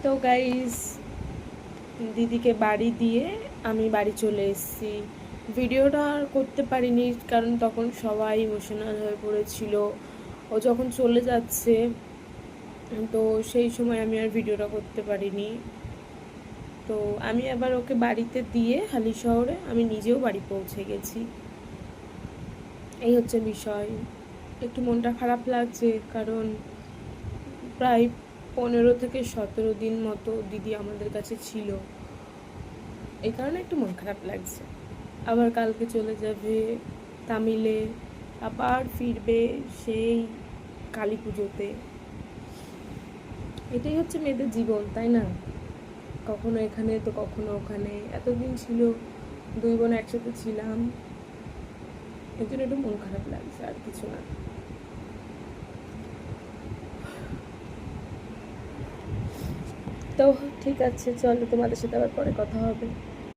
তো গাইস, দিদিকে বাড়ি দিয়ে আমি বাড়ি চলে এসেছি। ভিডিওটা আর করতে পারিনি কারণ তখন সবাই ইমোশনাল হয়ে পড়েছিল। ও যখন চলে যাচ্ছে তো সেই সময় আমি আর ভিডিওটা করতে পারিনি। তো আমি আবার ওকে বাড়িতে দিয়ে হালি শহরে আমি নিজেও বাড়ি পৌঁছে গেছি। এই হচ্ছে বিষয়। একটু মনটা খারাপ লাগছে কারণ প্রায় 15 থেকে 17 দিন মতো দিদি আমাদের কাছে ছিল, এই কারণে একটু মন খারাপ লাগছে। আবার কালকে চলে যাবে তামিলে, আবার ফিরবে সেই কালী পুজোতে। এটাই হচ্ছে মেয়েদের জীবন, তাই না? কখনো এখানে তো কখনো ওখানে। এতদিন ছিল, 2 বোন একসাথে ছিলাম, এই জন্য একটু মন খারাপ লাগছে, আর কিছু না। তো ঠিক আছে, চলো, তোমাদের সাথে আবার পরে কথা হবে।